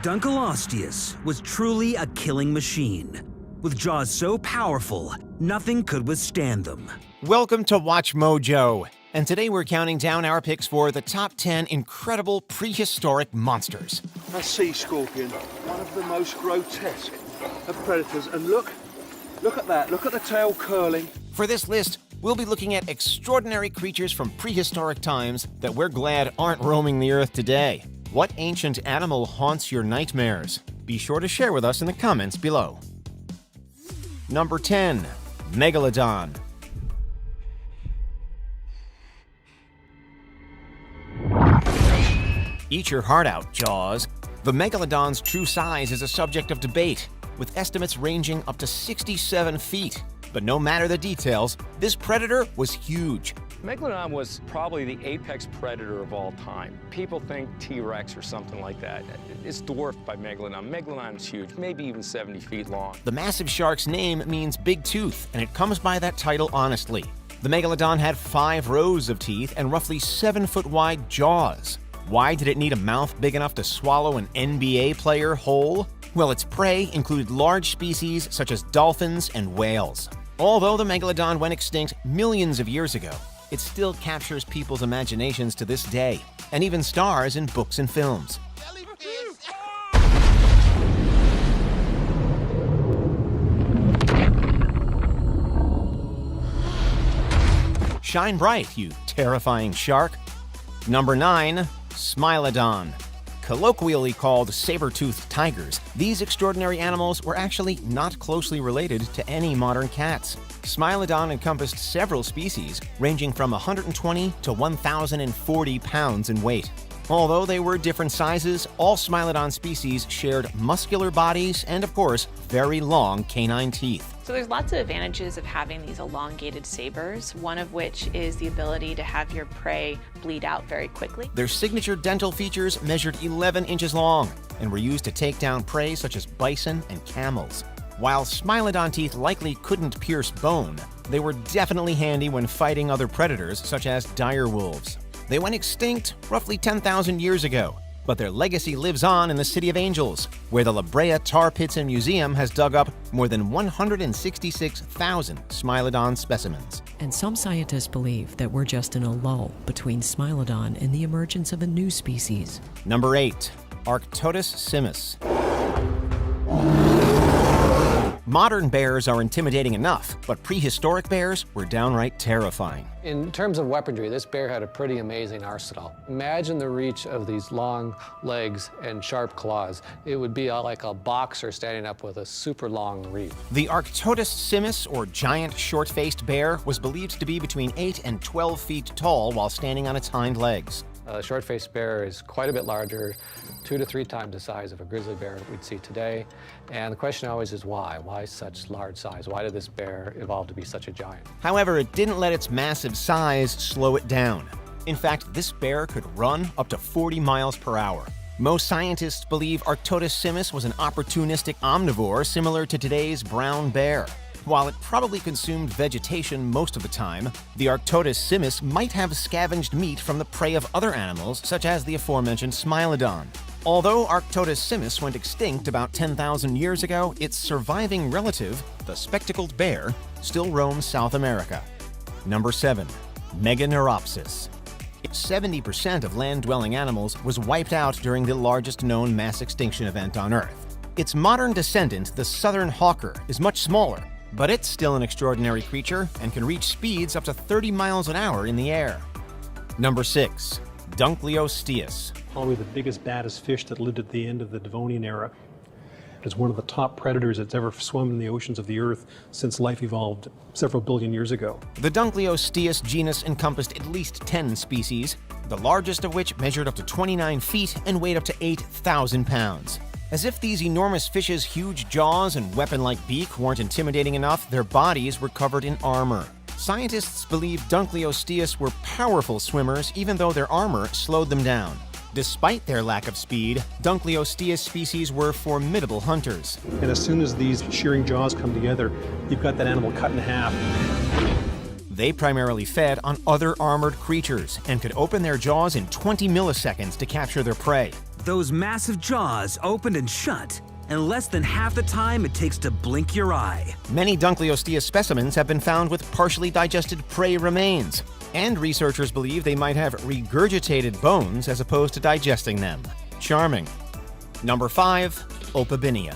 Jaekelopterus was truly a killing machine. With jaws so powerful, nothing could withstand them. Welcome to WatchMojo, and today we're counting down our picks for the top 10 incredible prehistoric monsters. A sea scorpion, one of the most grotesque of predators, and look at that, look at the tail curling. For this list, we'll be looking at extraordinary creatures from prehistoric times that we're glad aren't roaming the earth today. What ancient animal haunts your nightmares? Be sure to share with us in the comments below. Number 10. Megalodon. Eat your heart out, Jaws. The Megalodon's true size is a subject of debate, with estimates ranging up to 67 feet. But no matter the details, this predator was huge. Megalodon was probably the apex predator of all time. People think T-Rex or something like that. It's dwarfed by Megalodon. Megalodon is huge, maybe even 70 feet long. The massive shark's name means big tooth, and it comes by that title honestly. The Megalodon had 5 rows of teeth and roughly 7-foot-wide jaws. Why did it need a mouth big enough to swallow an NBA player whole? Well, its prey included large species such as dolphins and whales. Although the Megalodon went extinct millions of years ago, it still captures people's imaginations to this day, and even stars in books and films. Shine bright, you terrifying shark. Number 9. Smilodon. Colloquially called saber-toothed tigers, these extraordinary animals were actually not closely related to any modern cats. Smilodon encompassed several species, ranging from 120 to 1,040 pounds in weight. Although they were different sizes, all Smilodon species shared muscular bodies and, of course, very long canine teeth. So there's lots of advantages of having these elongated sabers, one of which is the ability to have your prey bleed out very quickly. Their signature dental features measured 11 inches long and were used to take down prey such as bison and camels. While Smilodon teeth likely couldn't pierce bone, they were definitely handy when fighting other predators such as dire wolves. They went extinct roughly 10,000 years ago, but their legacy lives on in the City of Angels, where the La Brea Tar Pits and Museum has dug up more than 166,000 Smilodon specimens. And some scientists believe that we're just in a lull between Smilodon and the emergence of a new species. Number 8. Arctodus simus. Modern bears are intimidating enough, but prehistoric bears were downright terrifying. In terms of weaponry, this bear had a pretty amazing arsenal. Imagine the reach of these long legs and sharp claws. It would be like a boxer standing up with a super long reach. The Arctodus simus, or giant short-faced bear, was believed to be between 8 and 12 feet tall while standing on its hind legs. A short-faced bear is quite a bit larger, 2 to 3 times the size of a grizzly bear we'd see today. And the question always is why? Why such large size? Why did this bear evolve to be such a giant? However, it didn't let its massive size slow it down. In fact, this bear could run up to 40 miles per hour. Most scientists believe Arctodus simus was an opportunistic omnivore similar to today's brown bear. While it probably consumed vegetation most of the time, the Arctodus simus might have scavenged meat from the prey of other animals, such as the aforementioned Smilodon. Although Arctodus simus went extinct about 10,000 years ago, its surviving relative, the spectacled bear, still roams South America. Number 7. Meganeuropsis. 70% of land-dwelling animals was wiped out during the largest known mass extinction event on Earth. Its modern descendant, the southern hawker, is much smaller, but it's still an extraordinary creature and can reach speeds up to 30 miles an hour in the air. Number 6. Jaekelopterus. Probably the biggest, baddest fish that lived at the end of the Devonian era. It's one of the top predators that's ever swum in the oceans of the Earth since life evolved several billion years ago. The Jaekelopterus genus encompassed at least 10 species, the largest of which measured up to 29 feet and weighed up to 8,000 pounds. As if these enormous fishes' huge jaws and weapon-like beak weren't intimidating enough, their bodies were covered in armor. Scientists believe Jaekelopterus were powerful swimmers even though their armor slowed them down. Despite their lack of speed, Jaekelopterus species were formidable hunters. And as soon as these shearing jaws come together, you've got that animal cut in half. They primarily fed on other armored creatures and could open their jaws in 20 milliseconds to capture their prey. Those massive jaws opened and shut in less than half the time it takes to blink your eye. Many Dunkleosteus specimens have been found with partially digested prey remains, and researchers believe they might have regurgitated bones as opposed to digesting them. Charming. Number 5. Opabinia.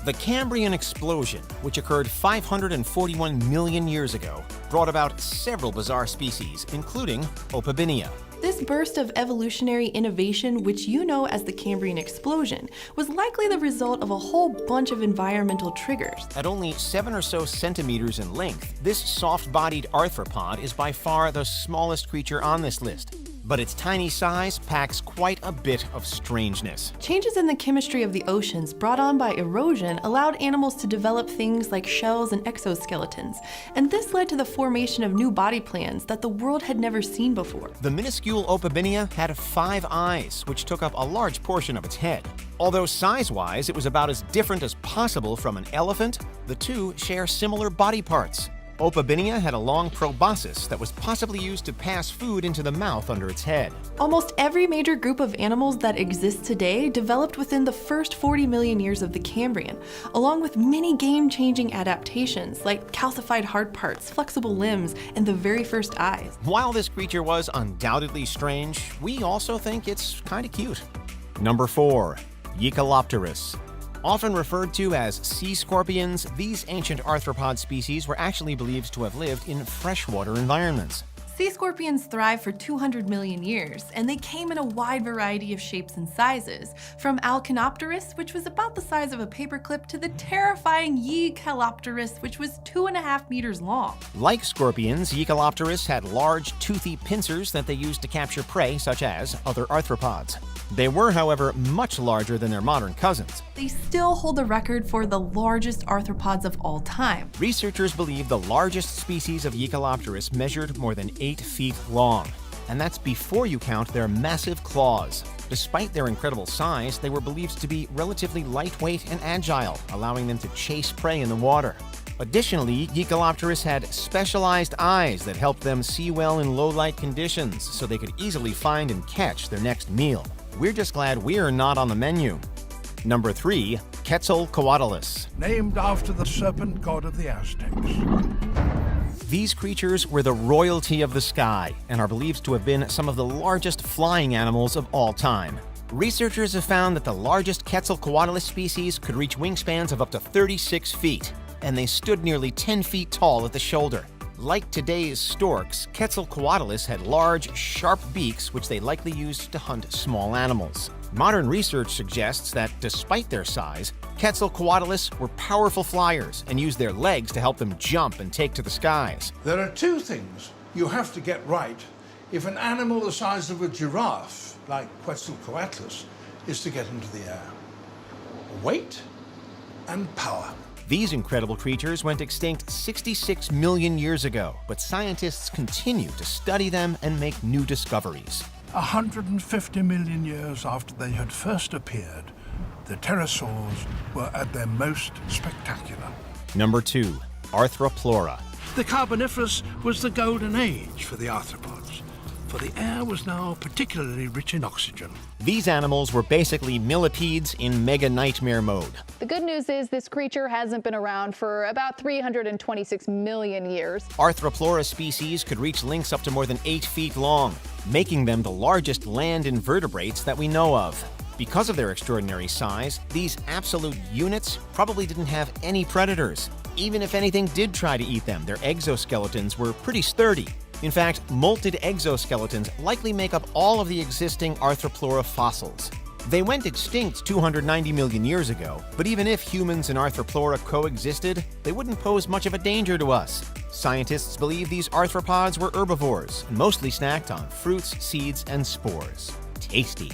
The Cambrian explosion, which occurred 541 million years ago, brought about several bizarre species, including Opabinia. This burst of evolutionary innovation, which you know as the Cambrian explosion, was likely the result of a whole bunch of environmental triggers. At only 7 or so centimeters in length, this soft-bodied arthropod is by far the smallest creature on this list. But its tiny size packs quite a bit of strangeness. Changes in the chemistry of the oceans brought on by erosion allowed animals to develop things like shells and exoskeletons, and this led to the formation of new body plans that the world had never seen before. The minuscule Opabinia had 5 eyes, which took up a large portion of its head. Although size-wise it was about as different as possible from an elephant, the two share similar body parts. Opabinia had a long proboscis that was possibly used to pass food into the mouth under its head. Almost every major group of animals that exists today developed within the first 40 million years of the Cambrian, along with many game-changing adaptations like calcified hard parts, flexible limbs, and the very first eyes. While this creature was undoubtedly strange, we also think it's kinda cute. Number 4. Jaekelopterus. Often referred to as sea scorpions, these ancient arthropod species were actually believed to have lived in freshwater environments. Sea scorpions thrived for 200 million years, and they came in a wide variety of shapes and sizes, from Alchinopterus, which was about the size of a paperclip, to the terrifying Jaekelopterus, which was 2.5 meters long. Like scorpions, Jaekelopterus had large, toothy pincers that they used to capture prey, such as other arthropods. They were, however, much larger than their modern cousins. They still hold the record for the largest arthropods of all time. Researchers believe the largest species of Jaekelopterus measured more than 8 feet long, and that's before you count their massive claws. Despite their incredible size, they were believed to be relatively lightweight and agile, allowing them to chase prey in the water. Additionally, Jaekelopterus had specialized eyes that helped them see well in low-light conditions, so they could easily find and catch their next meal. We're just glad we're not on the menu. Number 3. Quetzalcoatlus. Named after the serpent god of the Aztecs. These creatures were the royalty of the sky and are believed to have been some of the largest flying animals of all time. Researchers have found that the largest Quetzalcoatlus species could reach wingspans of up to 36 feet, and they stood nearly 10 feet tall at the shoulder. Like today's storks, Quetzalcoatlus had large, sharp beaks which they likely used to hunt small animals. Modern research suggests that, despite their size, Quetzalcoatlus were powerful flyers and used their legs to help them jump and take to the skies. There are 2 things you have to get right if an animal the size of a giraffe, like Quetzalcoatlus, is to get into the air. Weight and power. These incredible creatures went extinct 66 million years ago, but scientists continue to study them and make new discoveries. 150 million years after they had first appeared, the pterosaurs were at their most spectacular. Number 2. Arthropleura. The Carboniferous was the golden age for the arthropods, for the air was now particularly rich in oxygen. These animals were basically millipedes in mega nightmare mode. The good news is this creature hasn't been around for about 326 million years. Arthropleura species could reach lengths up to more than 8 feet long, making them the largest land invertebrates that we know of. Because of their extraordinary size, these absolute units probably didn't have any predators. Even if anything did try to eat them, their exoskeletons were pretty sturdy. In fact, molted exoskeletons likely make up all of the existing Arthropleura fossils. They went extinct 290 million years ago, but even if humans and Arthropleura coexisted, they wouldn't pose much of a danger to us. Scientists believe these arthropods were herbivores and mostly snacked on fruits, seeds, and spores. Tasty.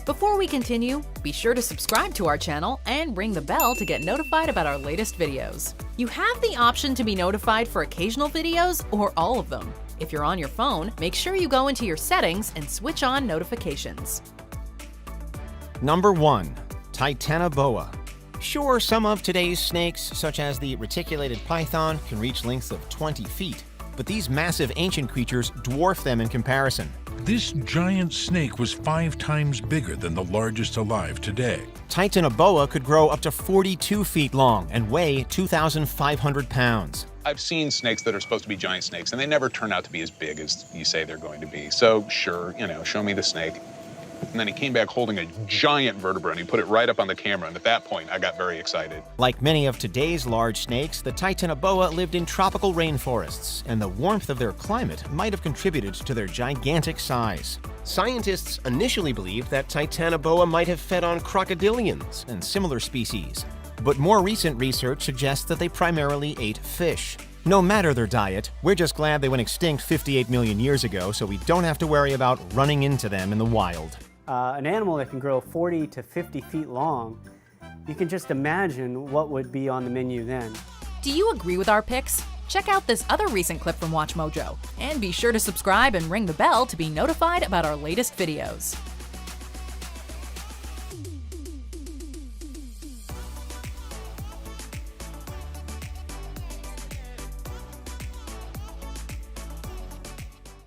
Before we continue, be sure to subscribe to our channel and ring the bell to get notified about our latest videos. You have the option to be notified for occasional videos or all of them. If you're on your phone, make sure you go into your settings and switch on notifications. Number 1. Titanoboa. Sure, some of today's snakes, such as the reticulated python, can reach lengths of 20 feet, but these massive ancient creatures dwarf them in comparison. This giant snake was 5 times bigger than the largest alive today. Titanoboa could grow up to 42 feet long and weigh 2,500 pounds. I've seen snakes that are supposed to be giant snakes, and they never turn out to be as big as you say they're going to be. So sure, show me the snake. And then he came back holding a giant vertebra, and he put it right up on the camera, and at that point, I got very excited. Like many of today's large snakes, the Titanoboa lived in tropical rainforests, and the warmth of their climate might have contributed to their gigantic size. Scientists initially believed that Titanoboa might have fed on crocodilians and similar species. But more recent research suggests that they primarily ate fish. No matter their diet, we're just glad they went extinct 58 million years ago, so we don't have to worry about running into them in the wild. An animal that can grow 40 to 50 feet long, you can just imagine what would be on the menu then. Do you agree with our picks? Check out this other recent clip from WatchMojo, and be sure to subscribe and ring the bell to be notified about our latest videos.